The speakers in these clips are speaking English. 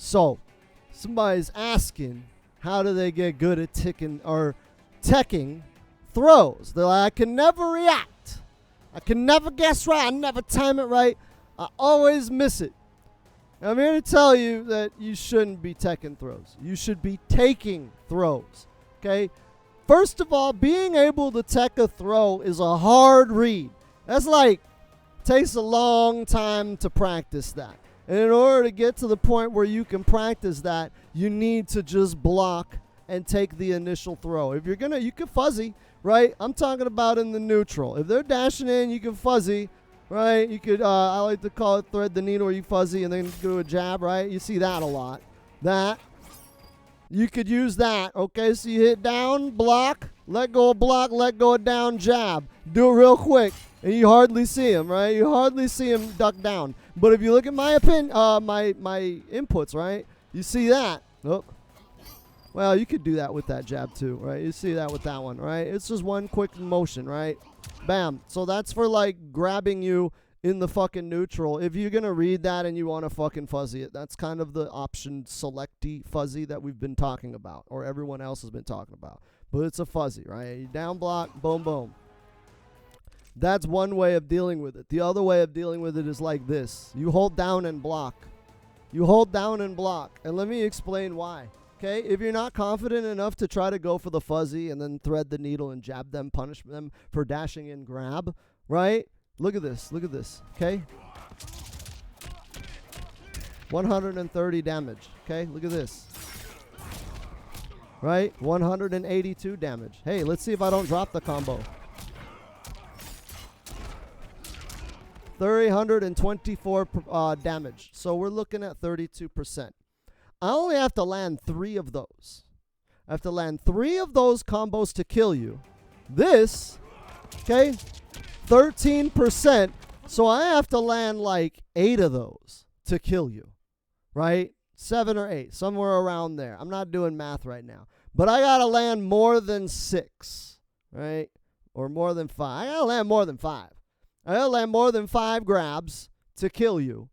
So, somebody's asking, how do they get good at teching throws? They're like, I can never react. I can never guess right. I never time it right. I always miss it. I'm here to tell you that you shouldn't be teching throws. You should be taking throws. Okay? First of all, being able to tech a throw is a hard read. That's like, takes a long time to practice that. And in order to get to the point where you can practice that, you need to just block and take the initial throw. If you're going to, you can fuzzy, right? I'm talking about in the neutral. If they're dashing in, you can fuzzy, right? You could, I like to call it thread the needle, or you fuzzy and then do a jab, right? You see that a lot. That. You could use that, okay? So you hit down, block, let go of down, jab. Do it real quick, and you hardly see him, right? You hardly see him duck down. But if you look at my inputs, right? You see that. Oh. Well, you could do that with that jab too, right? You see that with that one, right? It's just one quick motion, right? Bam. So that's for like grabbing you in the fucking neutral. If you're going to read that and you want to fucking fuzzy it, that's kind of the option selecty fuzzy that we've been talking about, or everyone else has been talking about. But it's a fuzzy, right? You down block, boom, boom. That's one way of dealing with it. The other way of dealing with it is like this. You hold down and block. You hold down and block. And let me explain why. Okay? If you're not confident enough to try to go for the fuzzy and then thread the needle and jab them, punish them for dashing in grab, right? Look at this. Look at this. Okay? 130 damage. Okay? Look at this. Right? 182 damage. Hey, let's see if I don't drop the combo. 324 damage. So we're looking at 32%. I only have to land 3 of those. I have to land 3 of those combos to kill you. This, okay, 13%. So I have to land like 8 of those to kill you, right? 7 or 8, somewhere around there. I'm not doing math right now. But I got to land more than 6, right? Or more than 5. I got to land more than 5. I got to land more than 5 grabs to kill you,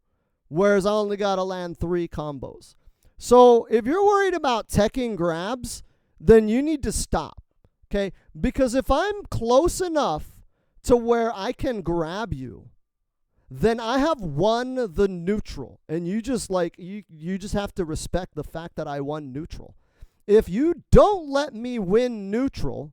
whereas I only got to land 3 combos. So if you're worried about teching grabs, then you need to stop, okay? Because if I'm close enough to where I can grab you, then I have won the neutral. And you just you just have to respect the fact that I won neutral. If you don't let me win neutral,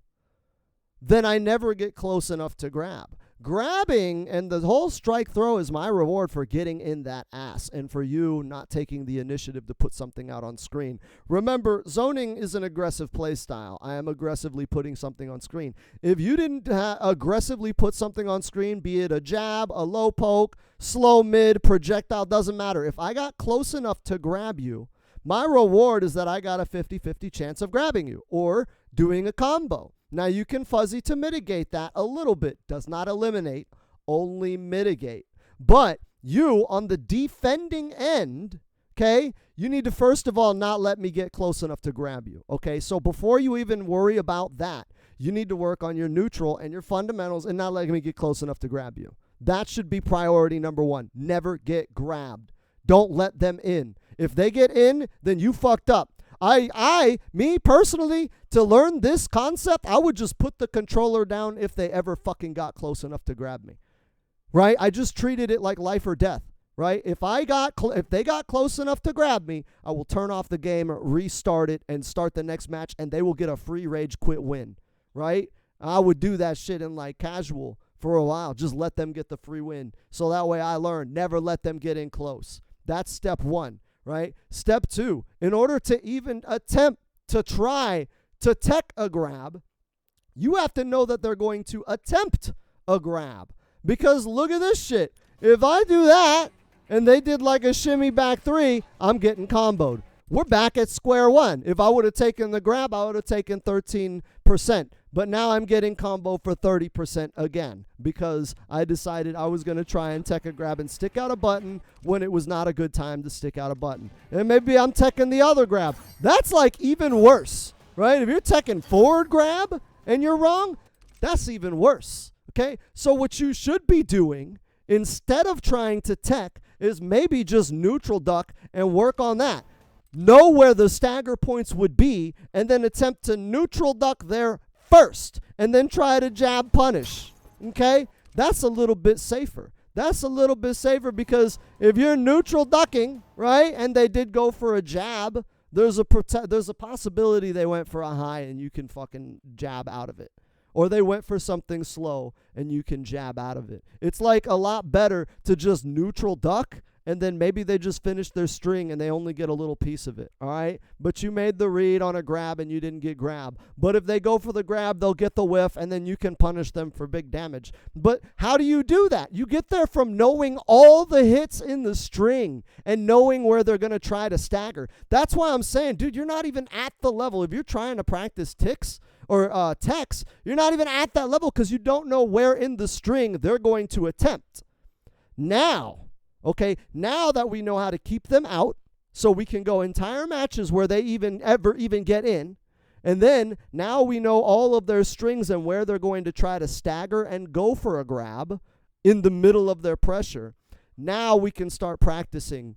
then I never get close enough to grab. Grabbing and the whole strike throw is my reward for getting in that ass and for you not taking the initiative to put something out on screen. Remember, zoning is an aggressive play style. I am aggressively putting something on screen. If you didn't aggressively put something on screen, be it a jab, a low poke, slow mid, projectile, doesn't matter. If I got close enough to grab you, my reward is that I got a 50-50 chance of grabbing you or doing a combo. Now, you can fuzzy to mitigate that a little bit. Does not eliminate, only mitigate. But you, on the defending end, okay, you need to first of all not let me get close enough to grab you, okay? So before you even worry about that, you need to work on your neutral and your fundamentals and not letting me get close enough to grab you. That should be priority number 1. Never get grabbed. Don't let them in. If they get in, then you fucked up. Me personally, to learn this concept, I would just put the controller down if they ever fucking got close enough to grab me, right? I just treated it like life or death, right? If they got close enough to grab me, I will turn off the game, restart it, and start the next match, and they will get a free rage quit win, right? I would do that shit in like casual for a while. Just let them get the free win. So that way I learn, never let them get in close. That's step 1. Right? Step 2, in order to even attempt to try to tech a grab, you have to know that they're going to attempt a grab. Because look at this shit. If I do that and they did like a shimmy back 3, I'm getting comboed. We're back at square one. If I would have taken the grab, I would have taken 13%. But now I'm getting combo for 30% again because I decided I was going to try and tech a grab and stick out a button when it was not a good time to stick out a button. And maybe I'm teching the other grab. That's like even worse, right? If you're teching forward grab and you're wrong, that's even worse, okay? So what you should be doing instead of trying to tech is maybe just neutral duck and work on that. know where the stagger points would be, and then attempt to neutral duck there first, and then try to jab punish. Okay? That's a little bit safer. That's a little bit safer because if you're neutral ducking, right, and they did go for a jab, there's a possibility they went for a high and you can fucking jab out of it. Or they went for something slow and you can jab out of it. It's like a lot better to just neutral duck and then maybe they just finished their string and they only get a little piece of it, all right? But you made the read on a grab and you didn't get grab. But if they go for the grab, they'll get the whiff and then you can punish them for big damage. But how do you do that? You get there from knowing all the hits in the string and knowing where they're going to try to stagger. That's why I'm saying, dude, you're not even at the level. If you're trying to practice ticks or techs, you're not even at that level because you don't know where in the string they're going to attempt. Now that we know how to keep them out, so we can go entire matches where they even get in, and then now we know all of their strings and where they're going to try to stagger and go for a grab in the middle of their pressure. Now we can start practicing.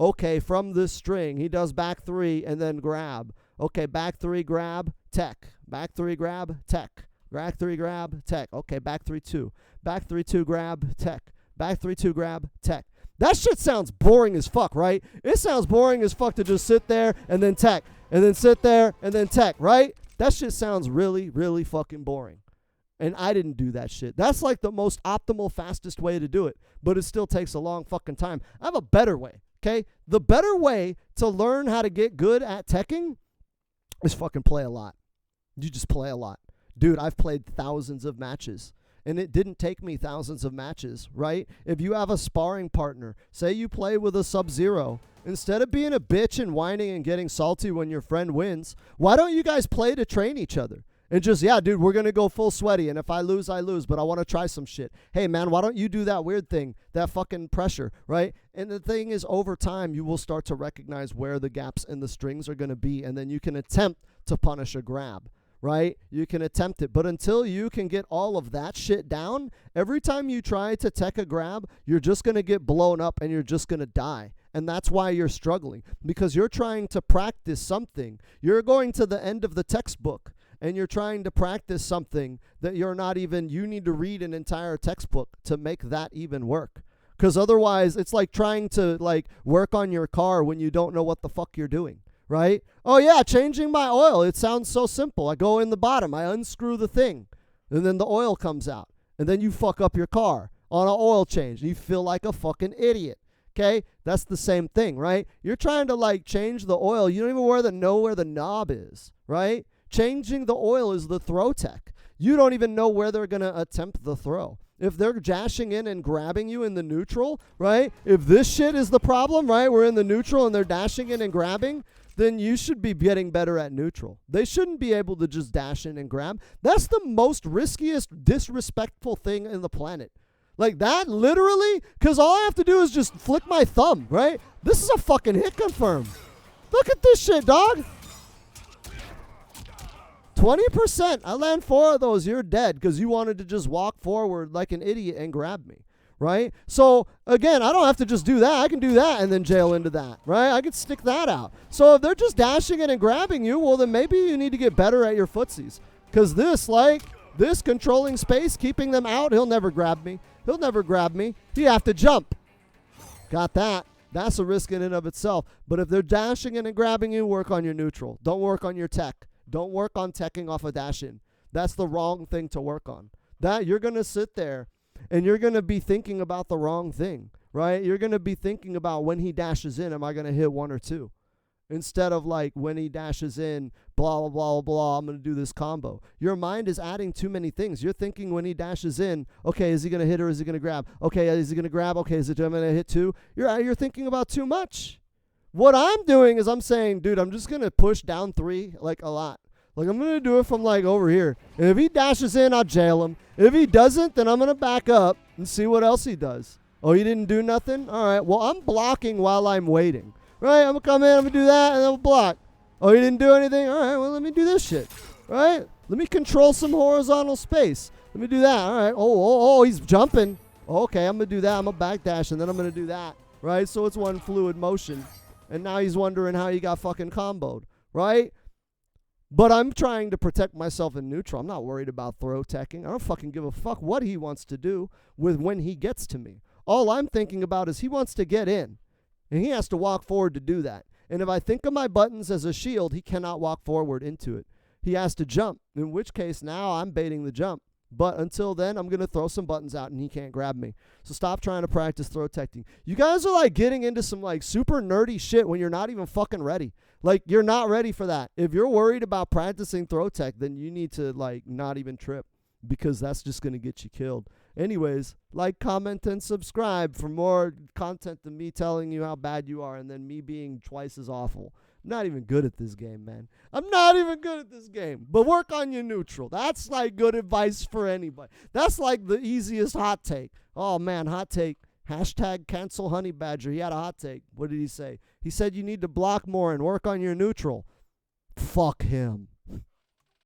Okay, from this string, he does back three and then grab. Okay, back three, grab, tech. Back three, grab, tech. Back three, grab, tech. Okay, back three, two. Back three, two, grab, tech. Back three, two, grab, tech. That shit sounds boring as fuck, right? It sounds boring as fuck to just sit there and then tech, and then sit there and then tech, right? That shit sounds really, really fucking boring. And I didn't do that shit. That's like the most optimal, fastest way to do it, but it still takes a long fucking time. I have a better way, okay? The better way to learn how to get good at teching is fucking play a lot. You just play a lot. Dude, I've played thousands of matches. And it didn't take me thousands of matches, right? If you have a sparring partner, say you play with a Sub-Zero, instead of being a bitch and whining and getting salty when your friend wins, why don't you guys play to train each other? And just, yeah, dude, we're going to go full sweaty, and if I lose, I lose, but I want to try some shit. Hey, man, why don't you do that weird thing, that fucking pressure, right? And the thing is, over time, you will start to recognize where the gaps in the strings are going to be, and then you can attempt to punish a grab. Right? You can attempt it. But until you can get all of that shit down, every time you try to tech a grab, you're just going to get blown up and you're just going to die. And that's why you're struggling. Because you're trying to practice something. You're going to the end of the textbook and you're trying to practice something that you're not even, you need to read an entire textbook to make that even work. Because otherwise, it's like trying to work on your car when you don't know what the fuck you're doing. Right? Oh, yeah, changing my oil. It sounds so simple. I go in the bottom. I unscrew the thing. And then the oil comes out. And then you fuck up your car on an oil change. You feel like a fucking idiot. Okay? That's the same thing, right? You're trying to, change the oil. You don't even know where the knob is, right? Changing the oil is the throw tech. You don't even know where they're going to attempt the throw. If they're jashing in and grabbing you in the neutral, right? If this shit is the problem, right? We're in the neutral and they're dashing in and grabbing, then you should be getting better at neutral. They shouldn't be able to just dash in and grab. That's the most riskiest, disrespectful thing in the planet. Like that, literally, because all I have to do is just flick my thumb, right? This is a fucking hit confirm. Look at this shit, dog. 20%. I land 4 of those. You're dead because you wanted to just walk forward like an idiot and grab me. Right? So, again, I don't have to just do that. I can do that and then jail into that, right? I can stick that out. So if they're just dashing in and grabbing you, well, then maybe you need to get better at your footsies. Because this controlling space, keeping them out, he'll never grab me. He'll never grab me. You have to jump. Got that. That's a risk in and of itself. But if they're dashing in and grabbing you, work on your neutral. Don't work on your tech. Don't work on teching off a dash in. That's the wrong thing to work on. That you're going to sit there and you're going to be thinking about the wrong thing, right? You're going to be thinking about when he dashes in, am I going to hit 1 or 2? Instead of when he dashes in, blah, blah, blah, blah, I'm going to do this combo. Your mind is adding too many things. You're thinking when he dashes in, okay, is he going to hit or is he going to grab? Okay, is he going to grab? Okay, is it going to hit 2? You're thinking about too much. What I'm doing is I'm saying, dude, I'm just going to push down 3 a lot. I'm going to do it from over here. And if he dashes in, I'll jail him. If he doesn't, then I'm going to back up and see what else he does. Oh, he didn't do nothing? All right, well, I'm blocking while I'm waiting. Right, I'm going to come in, I'm going to do that, and then I'll block. Oh, he didn't do anything? All right, well, let me do this shit. Right? Let me control some horizontal space. Let me do that. All right. Oh, he's jumping. Okay, I'm going to do that. I'm going to backdash, and then I'm going to do that. Right? So it's one fluid motion. And now he's wondering how he got fucking comboed, right? But I'm trying to protect myself in neutral. I'm not worried about throw teching. I don't fucking give a fuck what he wants to do with when he gets to me. All I'm thinking about is he wants to get in, and he has to walk forward to do that. And if I think of my buttons as a shield, he cannot walk forward into it. He has to jump, in which case now I'm baiting the jump. But until then, I'm going to throw some buttons out and he can't grab me. So stop trying to practice throw teching. You guys are like getting into some like super nerdy shit when you're not even fucking ready. Like, you're not ready for that. If you're worried about practicing throw tech, then you need to like not even trip, because that's just going to get you killed. Anyways, like, comment, and subscribe for more content than me telling you how bad you are and then me being twice as awful. I'm not even good at this game, man. I'm not even good at this game. But work on your neutral. That's like good advice for anybody. That's like the easiest hot take. Oh, man, hot take. Hashtag cancel Honey Badger. He had a hot take. What did he say? He said you need to block more and work on your neutral. Fuck him.